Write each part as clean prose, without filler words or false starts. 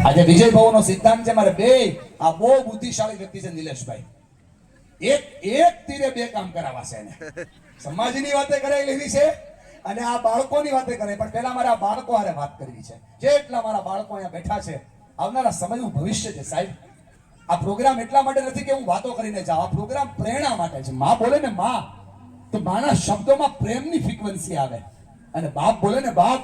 આજે વિજય ભાવનો સિદ્ધાંત છે મારે બે આ બહુ બુદ્ધિશાળી વ્યક્તિ છે નિલેશભાઈ એક તીરે બે કામ કરાવવા છે એને સમાજની વાતે કરાવી લેવી છે અને આ બાળકોની વાતે કરે પણ પહેલા મારે આ બાળકો હારે વાત કરવી છે જેટલા મારા બાળકો અહીંયા બેઠા છે આવનારા સમયનું ભવિષ્ય છે સાહેબ આ પ્રોગ્રામ એટલા માટે નથી કે હું વાતો કરીને જાઉં આ પ્રોગ્રામ પ્રેરણા માટે છે માં બોલે ને માં તો માના શબ્દોમાં પ્રેમની ફ્રીક્વન્સી આવે અને બાપ બોલે ને બાપ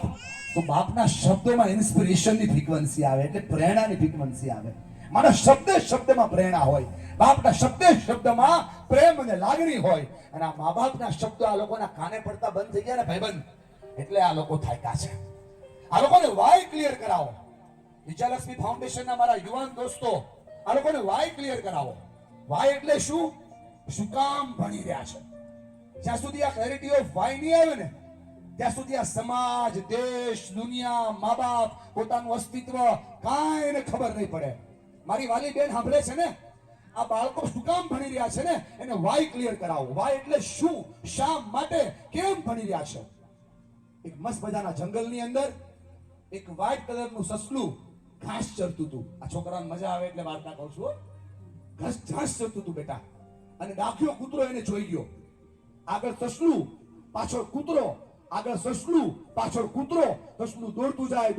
તો બાપના શબ્દોમાં ઇન્સ્પિરેશનની ફ્રીક્વન્સી આવે એટલે પ્રેરણાની ફ્રીક્વન્સી આવે મારા શબ્દમાં પ્રેરણા હોય બાપના શબ્દમાં પ્રેમ અને લાગણી હોય અને આ મા બાપના શબ્દો આ લોકોના કાને પડતા બંધ થઈ ગયા ને ભાઈબંધ એટલે આ લોકો થાક્યા છે આ લોકોને વાય ક્લિયર કરાવો વિજયલક્ષ્મી ફાઉન્ડેશનના મારા યુવાન દોસ્તો આ લોકોને વાય ક્લિયર કરાવો વાય એટલે શું કામ ભણી રહ્યા છે જ્યાં સુધી આ ક્લેરિટી ઓફ વાય નહીં આવે ને ત્યાં સુધી આ સમાજ દેશ દુનિયા મા બાપ પોતાનું અસ્તિત્વ કાંઈ એને ખબર નહીં પડે મારી વાલી બેન સાંભળે છે ને આ બાળકો શું કામ ભણી રહ્યા છે ને એને વાય ક્લિયર કરાવો વાય એટલે શું શા માટે કેમ ભણી રહ્યા છે એક મસ્ત મજાના જંગલની અંદર એક વ્હાઈટ કલરનું સસલું ઘાસ ચરતું હતું આ છોકરાને મજા આવે એટલે વાર્તા કહું છું ઘાસ ચરતું હતું બેટા અને ડાખ્યો કૂતરો એને જોઈ ગયો આગળ સસલું પાછળ કૂતરો આગળ સસલું પાછળ કૂતરો સસલું દોડતું જાય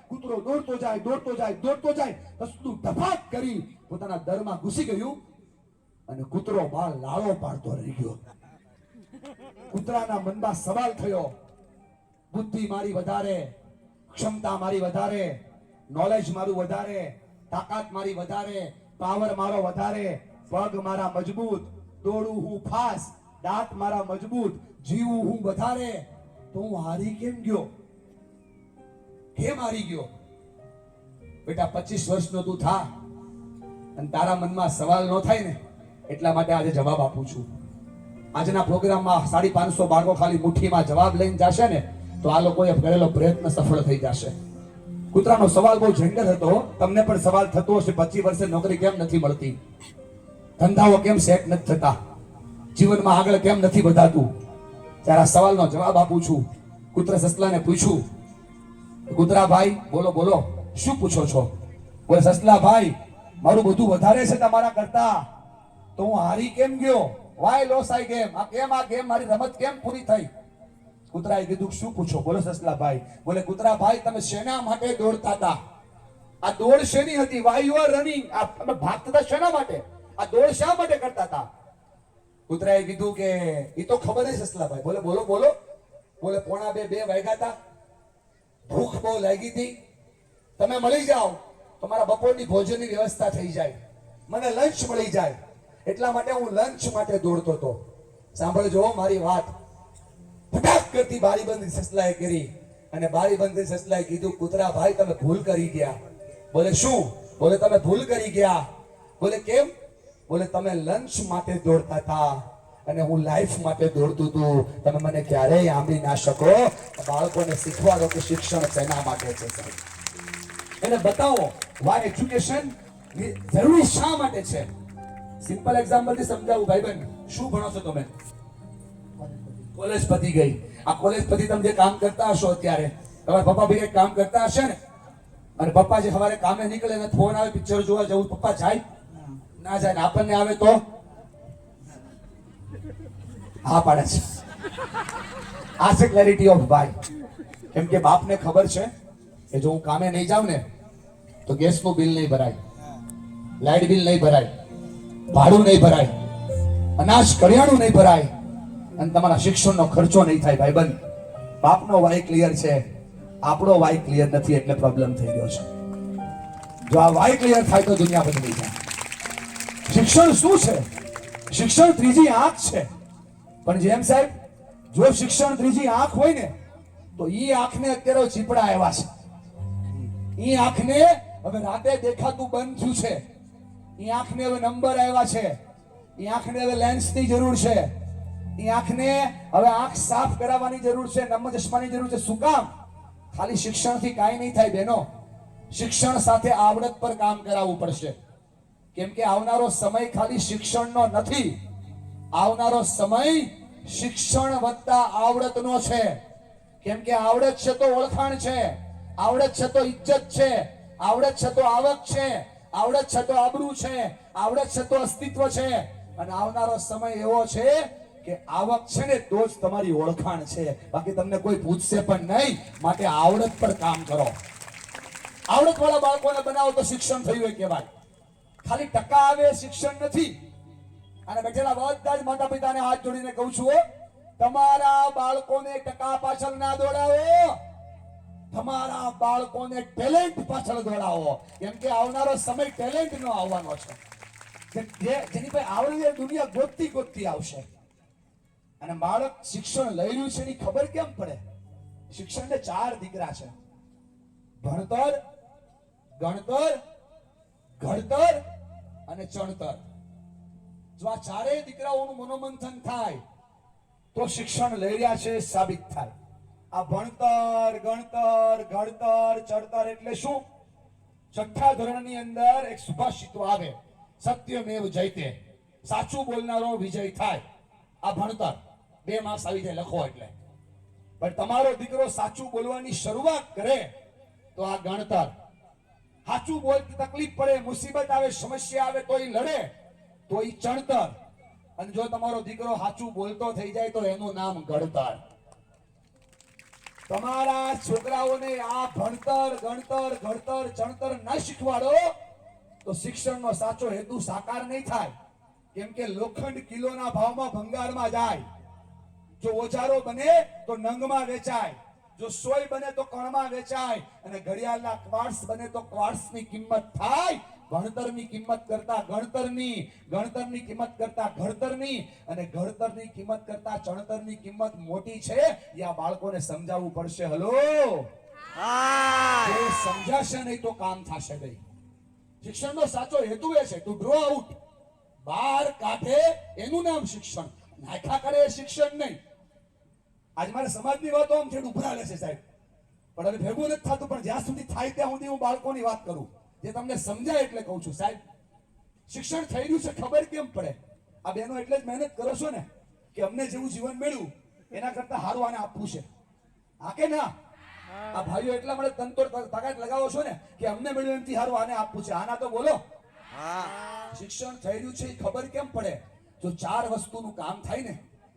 કૂતરો દોડતો જાય સસલું ધપાક કરી પોતાના દરમાં ઘૂસી ગયું અને કૂતરો બાળ લાળો પાડતો રહી ગયો કૂતરાના મનમાં સવાલ થયો બુદ્ધિ મારી વધારે ક્ષમતા મારી વધારે નોલેજ મારું વધારે તાકાત મારી વધારે પાવર મારો વધારે પગ મારા મજબૂત દોડું હું ફાસ્ટ દાંત મારા મજબૂત જીવું હું વધારે તો હું હારી કેમ ગયો બેટા 25 વર્ષનો તું થા અને તારા મનમાં સવાલ ન થાય ને એટલા માટે આજે જવાબ આપું છું આજના પ્રોગ્રામમાં 550 બાળકો ખાલી મુઠ્ઠીમાં જવાબ લઈને જશે ને તો આ લોકોએ કરેલો પ્રયત્ન સફળ થઈ જશે કૂતરાનો સવાલ બહુ જેન્ડર હતો તમને પણ સવાલ થતો હશે 25 વર્ષે નોકરી કેમ નથી મળતી ધંધાઓ કેમ સેટ નથી થતા જીવનમાં આગળ કેમ નથી વધાતું ત્યારે આ સવાલનો જવાબ આપું છું કૂતરા સસલાને પૂછ્યું કૂતરા ભાઈ બોલો શું પૂછો છો બોલે સસલા ભાઈ મારું બધું વધારે છે તમારા કરતા તો હું હારી કેમ ગયો વાય લોસ આઈ ગેમ આ ગેમ મારી રમત કેમ પૂરી થઈ કૂતરાએ કીધું શું પૂછો બોલો સસલા ભાઈ બોલે કૂતરા ભાઈ તમે શેના માટે દોડતા હતા આ દોડ શેની હતી વાય યુ આર રનિંગ આ તમે ભાગતા હતા શેના માટે આ દોડ શા માટે કરતા હતા કૂતરાએ કીધું કે એ તો ખબર નહીં સસલા ભાઈ બોલે બોલો બોલે 1:45 વાગ્યા હતા ભૂખ બહુ લાગી હતી તમે મળી જાઓ તો મારા બપોરની ભોજનની વ્યવસ્થા થઈ જાય મને લંચ મળી જાય એટલા માટે હું લંચ માટે દોડતો હતો સાંભળજો મારી વાત ફટાક કરતી બારી બંધ સસલાએ કરી અને બારી બંધ સસલાએ કીધું કૂતરા ભાઈ તમે ભૂલ કરી ગયા બોલે શું બોલે તમે ભૂલ કરી ગયા બોલે કેમ બોલે તમે લંચ માટે દોડતા હતા અને હું લાઈફ માટે દોડતું હતું તમે મને ક્યારેય આંબી ના શકો બાળકોને શીખવાડો કે શિક્ષણ શેના માટે છે સાહેબ એને બતાવો વાય એજ્યુકેશન જરૂરી શા માટે છે સિમ્પલ એક્ઝામ્પલ થી સમજાવું ભાઈબંધ શું ભણો છો તમે કોલેજ પતી ગઈ આ કોલેજ પછી તમે જે કામ કરતા હશો અત્યારે તમારા પપ્પા ભાઈ કામ કરતા હશે ને અને પપ્પા જે સવારે કામે નીકળે ને ફોન આવે પિક્ચર જોવા જવું પપ્પા જાય ના જાય ને આપણને આવે તો હા પાડે છે આ છે ક્લેરિટી ઓફ વાય કેમ કે બાપને ખબર છે કે જો હું કામે નહીં જાઉં ને તો ગેસનું બિલ નહીં ભરાય લાઇટ બિલ નહીં ભરાય ભાડું નહીં ભરાય અનાજ કરિયાણું નહીં ભરાય અને તમારા શિક્ષણનો ખર્ચો નહીં થાય ભાઈબંધ બાપનો વાય ક્લિયર છે આપણો વાય ક્લિયર નથી એટલે પ્રોબ્લેમ થઈ ગયો છે જો આ વાય ક્લિયર થાય તો દુનિયા બદલી જાય શિક્ષણ શું છે શિક્ષણ ત્રીજી આંખ છે પણ જેમ સાહેબ જો શિક્ષણ ત્રીજી આંખ હોય ને તો ઈ આંખને અત્યારે ચીપડા આવ્યા છે ઈ આંખને હવે રાતે દેખાતું બંધ થયું છે ઈ આંખને હવે નંબર આવ્યા છે ઈ આંખને હવે લેન્સની જરૂર છે ઈ આંખને હવે આંખ સાફ કરાવવાની જરૂર છે નમ ચશ્માની જરૂર છે શું કામ ખાલી શિક્ષણથી કાંઈ નહીં થાય બેનો શિક્ષણ સાથે આવડત પર કામ કરાવવું પડશે કેમ કે આવનારો સમય ખાલી શિક્ષણનો નથી આવનારો સમય શિક્ષણ વત્તા આવડતનો છે કેમ કે આવડત છે તો ઓળખાણ છે આવડત છે તો ઇજ્જત છે આવડત છે તો આવક છે, આવડત છે તો આબરૂ છે, આવડત છે તો અસ્તિત્વ છે. અને આવનારો સમય એવો છે કે આવક છે ને તો જ તમારી ઓળખાણ છે, બાકી તમને કોઈ પૂછશે પણ નહીં. માટે આવડત પર કામ કરો. આવડત વાળા બાળકોને બનાવો તો શિક્ષણ થયું કહેવાય. ખાલી ટકા આવે શિક્ષણ નથી. અને બેઠેલા બધા જ માતા પિતાને હાથ જોડીને કહું છું, તમારા બાળકોને ટકા પાછળ ના દોડાવો, તમારા બાળકોને ટેલેન્ટ પાછળ દોડાવો. કેમ કે આવનારો સમય ટેલેન્ટ નો આવવાનો છે. જેની પાસે આવડે દુનિયા ગોતતી ગોતતી આવશે. અને બાળક શિક્ષણ લઈ રહ્યું છે એની ખબર કેમ પડે? શિક્ષણને 4 દીકરા છે: ભણતર, ગણતર, ઘડતર અને ચણતર. જો આ 4 દીકરાઓનું મનોમંથન થાય તો શિક્ષણ લઈ રહ્યા છે સાબિત થાય. આ ભણતર, ગણતર, ઘડતર, ચણતર એટલે શું? 6થા ધોરણની અંદર એક સુભાષિત આવે, સત્યમેવ જયતે, સાચું બોલનારો વિજય થાય. આ ભણતર 2 માર્ક્સ આવી જાય લખો એટલે. પણ તમારો દીકરો સાચું બોલવાની શરૂઆત કરે તો આ ગણતર. સાચું બોલતી તકલીફ પડે, મુસીબત આવે, સમસ્યા આવે તો એ લડે તો એ ચણતર. અને જો તમારો દીકરો સાચું બોલતો થઈ જાય તો એનું નામ ઘડતર. તમારા છોકરાઓને આ ભણતર, ગણતર, ઘડતર, ચણતર ના શીખવાડો તો શિક્ષણનો સાચો હેતુ સાકાર નહીં થાય. કેમ કે લોખંડ કિલોના ભાવમાં ભંગારમાં જાય. જો ઓજારો બને તો નંગમાં વેચાય, જો સોય બને તો કણમાં વેચાય, અને ઘડિયાળના ક્વાર્ટસ બને તો ક્વાર્ટસની કિંમત થાય ભણતરની કિંમત કરતા ગણતરની, ગણતરની કિંમત કરતા ઘડતરની, અને ઘડતરની કિંમત કરતા ચણતરની કિંમત મોટી છે. એ આ બાળકોને સમજાવવું પડશે. હલો, જો સમજાશે નહીં તો કામ થશે નહીં. શિક્ષણનો સાચો હેતુ એ છે ટુ ડ્રો આઉટ, બહાર કાઢે એનું નામ શિક્ષણ. નાખા કરે એ શિક્ષણ નહીં. આજ મારે સમાજની વાતો આમ છે ઉભરાલે છે સાહેબ, પણ હવે ભેગું નથી થતું. પણ જ્યાં સુધી થાય ત્યાં સુધી હું બાળકોની વાત કરું, જે તમને સમજાય એટલે કહું છું. સાહેબ, શિક્ષણ થઈ રહ્યું છે ખબર કેમ પડે? આ બહેનો એટલે જ મહેનત કરો છો ને કે અમને જેવું જીવન મળ્યું એના કરતા સારું આને આપવું છે. હા કે ના? આ ભાઈઓ એટલા માટે તનતોડ તાકાત લગાવો છો ને કે અમને મળ્યું એમથી સારું આને આપવું છે. આના તો બોલો. શિક્ષણ થઈ રહ્યું છે એ ખબર કેમ પડે? જો 4 વસ્તુનું કામ થાય ને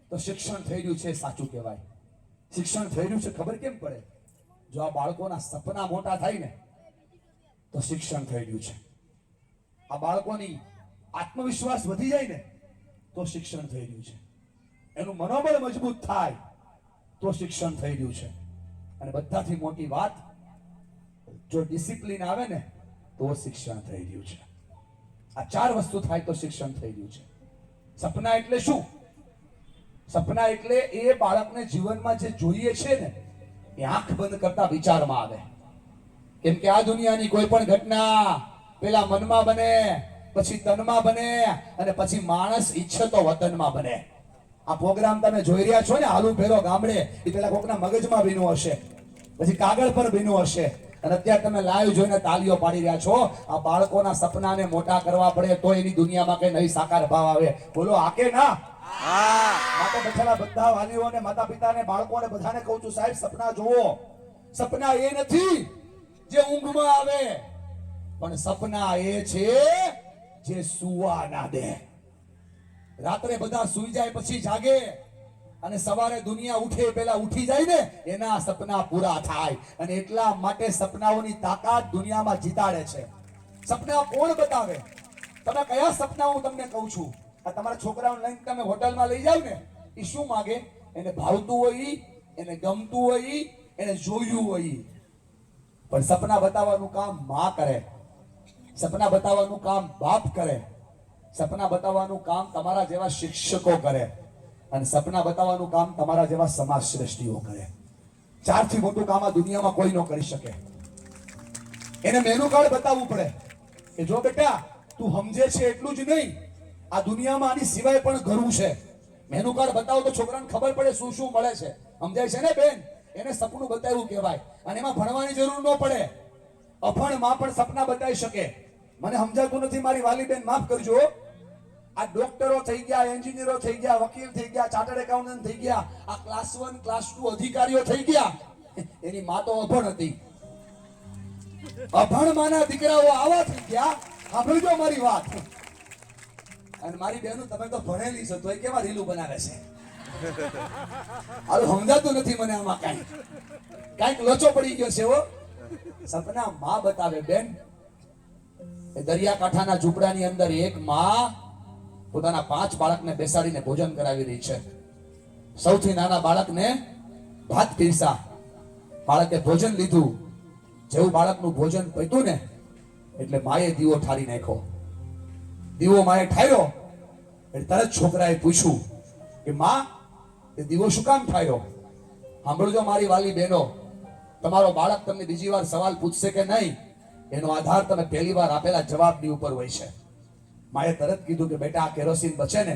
તો શિક્ષણ થઈ રહ્યું છે સાચું કહેવાય. શિક્ષણ થઈ રહ્યું છે ખબર કેમ પડે? જો આ બાળકોના સપના મોટા થાય ને તો શિક્ષણ થઈ રહ્યું છે. આ બાળકોની આત્મવિશ્વાસ વધી જાય ને તો શિક્ષણ થઈ રહ્યું છે. એનું મનોબળ મજબૂત થાય તો શિક્ષણ થઈ રહ્યું છે. અને બધાથી મોટી વાત, જો ડિસિપ્લિન આવે ને તો શિક્ષણ થઈ રહ્યું છે. આ 4 વસ્તુ થાય તો શિક્ષણ થઈ રહ્યું છે. સપના એટલે શું? સપના એટલે એ બાળકને જીવનમાં જે જોઈએ છે ને એ આંખ બંધ કરતા વિચારમાં આવે. કેમ કે આ દુનિયાની કોઈ પણ ઘટના પેલા મનમાં બને, પછી તનમાં બને, અને પછી માણસ ઈચ્છે તો વતનમાં બને. આ પ્રોગ્રામ તમે જોઈ રહ્યા છો ને, આલુ ભેરો ગામડે, એ પેલા કોકના મગજમાં બીનું હશે, પછી કાગળ પર બીનું હશે, અને અત્યારે તમે લાઈવ જોઈને તાલીઓ પાડી રહ્યા છો. આ બાળકોના સપનાને મોટા કરવા પડે તો એની દુનિયામાં કઈ નવી સાકાર ભાવ આવે. બોલો આ કે ના? માટે બેઠેલા બધા વાલીઓને, માતા પિતાને, બાળકોને બધાને કહું છું, સાહેબ સપના જુઓ. સપના એ નથી જે ઊંઘમાં આવે, પણ સપના એ છે જે સુવા ના દે. રાત્રે બધા સુઈ જાય પછી જાગે અને સવારે દુનિયા ઉઠે પહેલા ઉઠી જાય ને, એના સપના પૂરા થાય. અને એટલા માટે સપનાઓની તાકાત દુનિયામાં જીતાડે છે. સપના કોણ બતાવે? તમે કયા સપના હું તમને કહું છું. આ તમારા છોકરાઓને લઈને તમે હોટલમાં લઈ જાવ ને, એ શું માંગે? એને ભાવતું હોય, એને ગમતું હોય, એને જોયું હોય. પણ સપના બતાવવાનું કામ માં કરે, સપના બતાવવાનું કામ બાપ કરે, સપના બતાવવાનું કામ તમારા જેવા શિક્ષકો કરે, અને સપના બતાવવાનું કામ તમારા જેવા સમાજ શ્રેષ્ઠીઓ કરે. 4 થી મોટું કામ આ દુનિયામાં કોઈ ન કરી શકે. એને મેનુ કાર્ડ બતાવવું પડે કે જો બેટા તું સમજે છે એટલું જ નહીં, આ દુનિયામાં આની સિવાય પણ ઘરું છે. મેનુ કાર્ડ બતાવો તો છોકરાને ખબર પડે શું શું મળે છે. સમજાય છે ને બેન? એને સપનું બતાવ્યું કહેવાય. અને એમાં ભણવાની જરૂર ન પડે. અભણ માં પણ સપના બતાવી શકે. મને સમજાતું નથી મારી વાલી બેન, માફ કરજો. આ ડોક્ટરો થઈ ગયા, એન્જિનિયરો થઈ ગયા, વકીલ થઈ ગયા, ચાર્ટર્ડ એકાઉન્ટન્ટ થઈ ગયા, આ ક્લાસ 1 ક્લાસ 2 અધિકારીઓ થઈ ગયા, એની માં તો અભણ હતી. અભણ માના દીકરાઓ આવા થઈ ગયા. સાંભળજો મારી વાત. અને મારી બહેનો તમે તો ભણેલી છો તોય કેવા રીલું બનાવે છે. હાલ સમજાતું નથી મને આમાં કાંઈક લોચો પડી ગયો છે. હો સપના માં બતાવે બેન. એ દરિયાકાંઠાના ઝૂંપડાની અંદર એક માં પોતાના 5 બાળકને બેસાડીને ભોજન કરાવી રહી છે. સૌથી નાના બાળકને ભાત પીરસા. બાળકે ભોજન લીધું. જેવું બાળકનું ભોજન પત્યું ને એટલે માએ દીવો ઠારી નાખ્યો. દીવો માએ ઠાર્યો એટલે તરત છોકરાએ પૂછ્યું કે માં એ દીવો શું કામ ઠાર્યો? સાંભળજો મારી વાલી બહેનો, તમારો બાળક તમને બીજી વાર સવાલ પૂછશે કે નહીં, એનો આધાર તમે પહેલી વાર આપેલા જવાબની ઉપર હોય છે. માએ તરત કીધું કે બેટા આ કેરોસીન બચે ને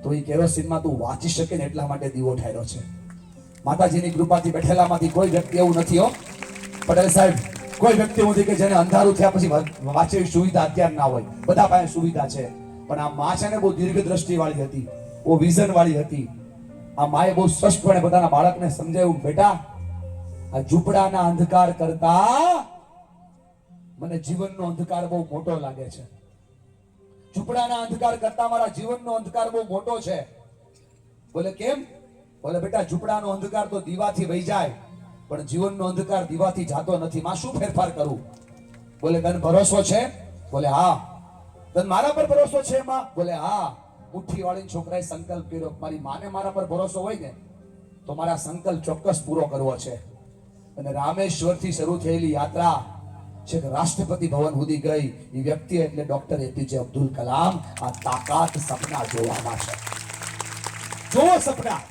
તો એ કેરોસીનમાં તું વાંચી શકે ને એટલા માટે દીવો ઠાર્યો છે. માતાજીની કૃપાથી બેઠેલામાંથી કોઈ વ્યક્તિ એવું નથી હો પટેલ સાહેબ, કોઈ વ્યક્તિ એવું નથી કે જેને અંધારું થયા પછી વાંચેવી સુવિધા અત્યારે ના હોય. બધા પાસે સુવિધા છે, પણ આ માં છે ને બહુ દીર્ઘ દ્રષ્ટિ વાળી હતી, બહુ વિઝન વાળી હતી. આ માએ બહુ સ્પષ્ટપણે પોતાના બાળકને સમજાવ્યું, બેટા આ ઝૂંપડાના અંધકાર કરતા મને જીવનનો અંધકાર બહુ મોટો લાગે છે. ઝૂંપડાના અંધકાર કરતા મારા જીવનનો અંધકાર બહુ મોટો છે. બોલે કેમ? બોલે બેટા ઝૂંપડાનો અંધકાર તો દીવાથી વહી જાય, પણ જીવનનો અંધકાર દીવાથી જાતો નથી. માં શું ફેરફાર કરું? બોલે તને ભરોસો છે? બોલે હા. તને મારા પર ભરોસો છે માં? બોલે હા. મુઠ્ઠી વાળી છોકરાએ સંકલ્પ કર્યો, મારી માને મારા પર ભરોસો હોય ને તો મારા સંકલ્પ ચોક્કસ પૂરો કરવો છે. અને રામેશ્વરથી શરૂ થયેલી યાત્રા છે કે રાષ્ટ્રપતિ ભવન સુધી ગઈ. એ વ્યક્તિ એટલે ડોક્ટર એપીજે અબ્દુલ કલામ. આ તાકાત સપના જોવામાં છે. જોવો સપના,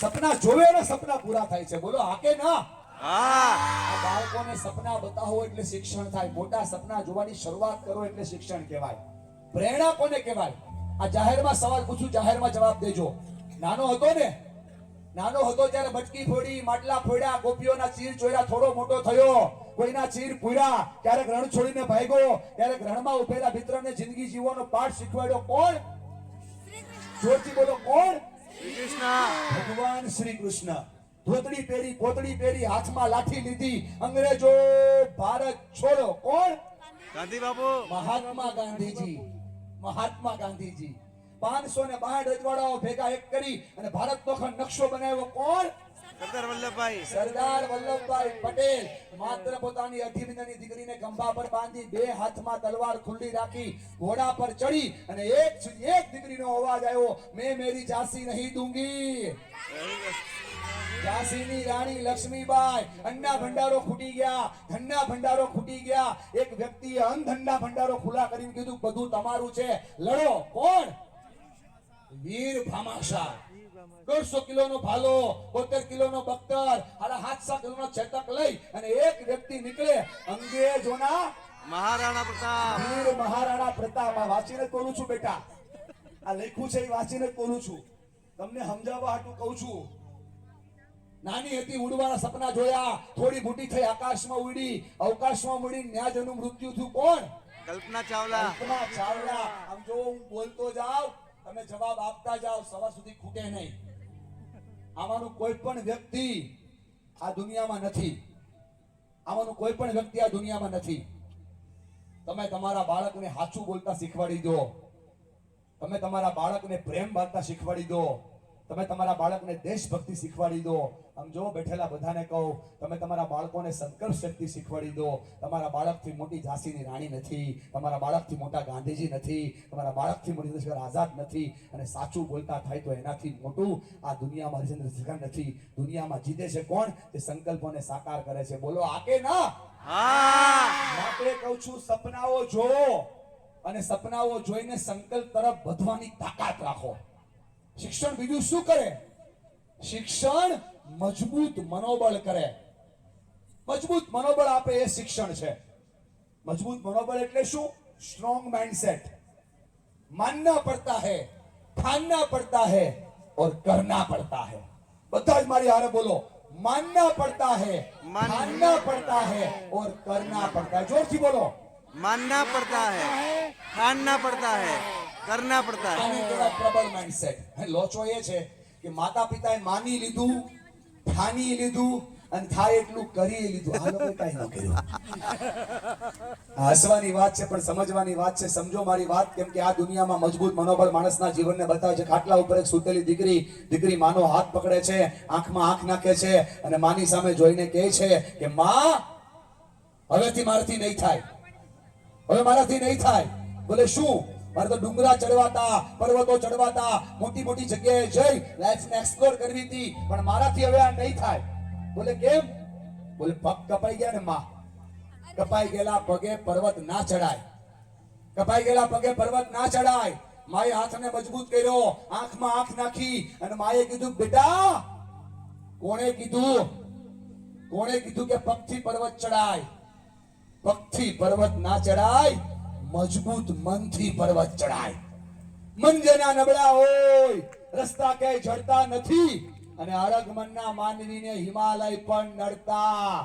સપના જોવે ને સપના પૂરા થાય છે. બોલો હા કે ના? આ બાળકોને સપના બતાવો એટલે શિક્ષણ થાય. મોટા સપના જોવાની શરૂઆત કરો એટલે શિક્ષણ કહેવાય. પ્રેરણા કોને કહેવાય? આ જાહેરમાં સવાલ પૂછું, જાહેરમાં જવાબ દેજો. નાનો હતો ત્યારે બટકી ફોડી, માટલા ફોડ્યા, ગોપીઓના ચીર ચોર્યા, થોડો મોટો થયો, કોઈના ચીર પૂર્યા, ક્યારેક રણ છોડીને ભાગ્યો, ક્યારેક રણમાં ઉભેલા મિત્રને જિંદગી જીવવાનો પાઠ શીખવાડ્યો. કોણ? જોરથી બોલો, કોણ? ભગવાન શ્રી કૃષ્ણ. ધોતડી પહેરી, કોતડી પહેરી, હાથમાં લાઠી લીધી, અંગ્રેજો ભારત છોડો. કોણ? ગાંધી બાપુ. મહાત્મા ગાંધીજી. 562 રજવાડાઓ ભેગા એક કરી અને ભારતનો નકશો બનાવ્યો. કોણ? સરદાર વલ્લભભાઈ પટેલ. માત્ર પોતાની 18 મહિનાની દીકરીને ખંભા પર બાંધી, 2 હાથમાં તલવાર ખુલ્લી રાખી, ઘોડા પર ચડી અને એક દીકરીનો અવાજ આવ્યો, મેં મેરી ઝાંસી નહીં દૂંગી. ઝાંસીની રાણી લક્ષ્મીબાઈ. અન્ના ભંડારો ખૂટી ગયા, ધનના ભંડારો ખૂટી ગયા. એક વ્યક્તિએ અનધનના ભંડારો ખુલ્લા કરીને કીધું બધું તમારું છે, લડો. કોણ? વીર ભામાશાહ. 150 કિલોનો ભાલો, 72 કિલોનો બખ્તર, 750 કિલોનો ચેતક લઈ અને એક વ્યક્તિ નીકળે. અંગ્રેજોના મહારાણા પ્રતાપ. વીર મહારાણા પ્રતાપ. આ વાંચીને બોલું છું બેટા, આ લખ્યું છે એ વાંચીને બોલું છું, તમને સમજાવવા હાટું કહું છું. નાની હતી, ઉડવાના સપના જોયા, થોડી મોટી થઈ, આકાશમાં ઉડી, અવકાશમાં ઉડી, ન્યા જેનું મૃત્યુ થયું. કોણ? કલ્પના ચાવલા. કલ્પના ચાવલા. આમ જો હું બોલતો જાઉં, તમે જવાબ આપતા જાઓ, સવાર સુધી ખૂટે નહીં. આમાંનું કોઈ પણ વ્યક્તિ આ દુનિયામાં નથી. આમાંનું કોઈ પણ વ્યક્તિ આ દુનિયામાં નથી. તમે તમારા બાળકને સાચું બોલતા શીખવાડી દો. તમે તમારા બાળકને પ્રેમ બાંધતા શીખવાડી દો. તમે તમારા બાળકને દેશભક્તિ શીખવાડી દો. આમ જો બેઠેલા બધાને કહું, તમે તમારા બાળકોને સંકલ્પ શક્તિ શીખવાડી દો. તમારા બાળકથી મોટી ઝાંસીની રાણી નથી, તમારા બાળકથી મોટા ગાંધીજી નથી, તમારા બાળકથી મોટી ચંદ્રશેખર આઝાદ નથી. અને સાચું બોલતા થાય તો એનાથી મોટું આ દુનિયામાં હરિશ્ચંદ્ર નથી. દુનિયામાં જીતે છે કોણ? તે સંકલ્પોને સાકાર કરે છે. બોલો આ કે ના? માટે કહું છું, સપનાઓ જોવો અને સપનાઓ જોઈને સંકલ્પ તરફ વધવાની તાકાત રાખો. શિક્ષણ બીજું શું કરે? શિક્ષણ મજબૂત મનોબળ કરે. મજબૂત મનોબળ આપે એ શિક્ષણ છે. મજબૂત મનોબળ એટલે શું? સ્ટ્રોંગ માइंडसेट. માનना પડતા है, ठानना પડતા है और करना પડતા है. બધા જ મારી હારે બોલો, मानना પડતા है, ठानना પડતા है और करना પડતા है. જોરથી બોલો. मानना पड़ता है, ठानना पड़ता है, करना पड़ता है. આને કહેવાય પ્રબળ માઇન્ડસેટ. લોચો એ છે કે માતા પિતાએ માની લીધું, ઠાની લીધું, અને થાય એટલું કરી લીધું. આ લોકોએ કાંઈ ન કર્યું. આ હસવાની વાત છે પણ સમજવાની વાત છે. સમજો મારી વાત. કેમ કે આ દુનિયામાં મજબૂત મનોબળ માણસના જીવનને બતાવે છે. ખાટલા ઉપર એક સૂતેલી દીકરી માનો હાથ પકડે છે, આંખમાં આંખ નાખે છે અને માની સામે જોઈને કહે છે કે માં, હવેથી મારાથી નહીં થાય, હવે મારાથી નહીં થાય. બોલે શું? મારે તો ડુંગરા ચડવાતા, પર્વતો ચડવાતા, મોટી મોટી જગ્યાએ જઈ લાઈફને એક્સપ્લોર કરવી હતી, પણ મારાથી હવે આ નહીં થાય. બોલે કેમ? બોલે પગ કપાઈ ગયા ને માં. કપાઈ ગયેલા પગે પર્વત ના ચડાય. કપાઈ ગયેલા પગે પર્વત ના ચડાય. માએ હાથને મજબૂત કર્યો, આંખમાં આંખ નાખી અને માએ કીધું બેટા, કોણે કીધું કે પગથી પર્વત ચડાય? પગથી પર્વત ના ચડાય, મજબૂત મનથી પર્વત ચડાય. મન જેના નબળા હોય, રસ્તા ક્યાંય ચડતા નથી અને અરગ મનના માનવીને હિમાલય પણ નડતા.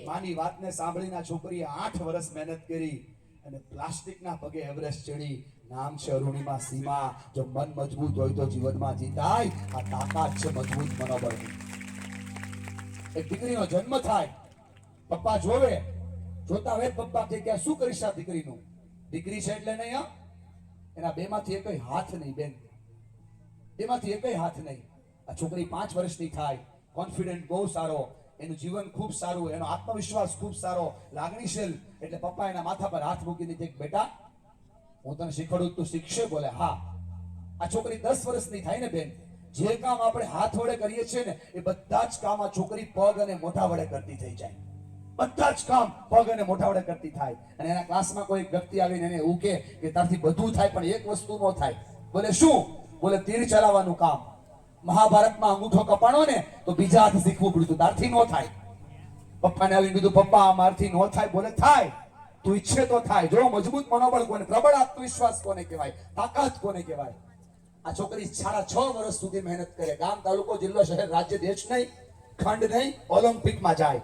માની વાતને સાંભળીને છોકરીએ 8 વર્ષ મહેનત કરી અને પ્લાસ્ટિકના પગે એવરેસ્ટ ચડી. નામ છે અરુણિમા સીમા. જો મન મજબૂત હોય તો જીવનમાં જીતાય. આ તાકાત છે મજબૂત મનોબળની. એક દીકરીનો જન્મ થાય, પપ્પા જોતા હવે પપ્પા કે શું કરીશ આ દીકરીનું? દીકરી છે એટલે નહીં, હા, એના બેમાંથી એકય હાથ નહીં બેન, બેમાંથી એકય હાથ નહીં. આ છોકરી 5 વર્ષની થાય, કોન્ફિડન્ટ બહુ સારો, એનું જીવન ખૂબ સારું, એનો આત્મવિશ્વાસ ખૂબ સારો, લાગણીશીલ. એટલે પપ્પા એના માથા પર હાથ મૂકી દીધો કે બેટા, હું તને શીખવાડું, તું શીખશે? બોલે હા. આ છોકરી 10 વર્ષની થાય ને બેન, જે કામ આપણે હાથ વડે કરીએ છીએ ને એ બધા જ કામ આ છોકરી પગ અને મોઢા વડે કરતી થઈ જાય. બધા જ કામ પગ અને મોઢા વડે કરતી થાય. અને એના ક્લાસમાં કોઈ વ્યક્તિ આવીને એને એવું કે તારથી બધું થાય પણ એક વસ્તુ ન થાય. બોલે શું? બોલે તીર ચલાવવાનું કામ. મહાભારતમાં અંગૂઠો કપાણો ને તો બીજા હાથ શીખવું પડ્યું, તારથી ન થાય. પપ્પાને આવીને કીધું પપ્પા મારથી ન થાય. બોલે થાય, તું ઈચ્છે તો થાય. જો મજબૂત મનોબળ કોને, પ્રબળ આત્મવિશ્વાસ કોને કહેવાય, તાકાત કોને કહેવાય. આ છોકરી 6.5 વર્ષ સુધી મહેનત કરે. ગામ, તાલુકો, જિલ્લો, શહેર, રાજ્ય, દેશ નહીં, ખંડ નહીં, ઓલિમ્પિકમાં જાય.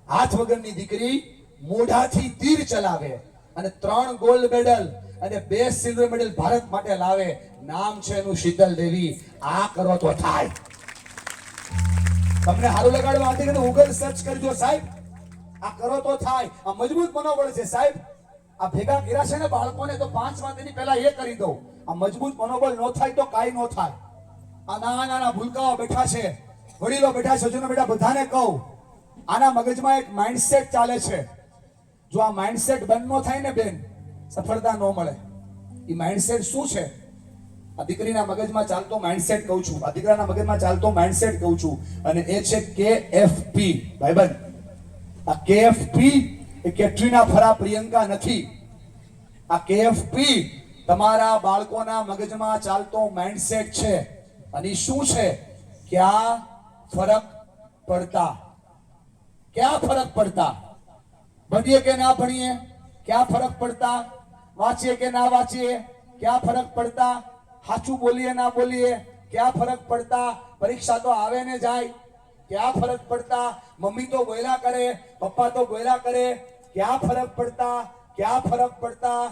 હાથ વગરની દીકરી મોઢાથી તીર ચલાવે અને 3 ગોલ્ડ મેડલ અને 2 સિલ્વર મેડલ ભારત માટે લાવે. નામ છે એનું શીતલ દેવી. આ કરો તો થાય. તમને સારું લગાડવા માટે ગૂગલ સર્ચ કરજો સાહેબ. આ કરો તો થાય. આ મજબૂત મનોબળ છે સાહેબ. આ ભેગા કર્યા છે ને બાળકોને તો 5 વાગ્યાની પહેલા એ કરી દો. આ મજબૂત મનોબળ ન થાય તો કાંઈ ન થાય. આ નાના ભૂલકાઓ બેઠા છે, વડીલો બેઠા છે, સજ્જનો બેઠા, બધાને કહું, આના મગજમાં એક માઇન્ડસેટ ચાલે છે. જો આ માઇન્ડસેટ બંધ ન થાય ને બેન, સફળતા ન મળે. એ માઇન્ડસેટ શું છે? આ દીકરીના મગજમાં ચાલતો માઇન્ડસેટ કહું છું, આ દીકરાના મગજમાં ચાલતો માઇન્ડસેટ કહું છું, અને એ છે KFP. ભાઈબંધ, આ KFP એ કેટરીના ફરા પ્રિયંકા નથી. આ KFP તમારા બાળકોના મગજમાં ચાલતો માઇન્ડસેટ છે. અને શું છે? ક્યાં ફરક પડતા? क्या फर्क पड़ता? भणिए के ना भणिए क्या फर्क पड़ता? वांचिए के ना वांचिए क्या फर्क पड़ता? हाचू बोलिए ना बोलिए क्या फर्क पड़ता? परीक्षा तो आवे ने जाए क्या फर्क पड़ता? मम्मी तो बोला करे, पप्पा तो बोला करे, क्या फर्क पड़ता? क्या फर्क पड़ता?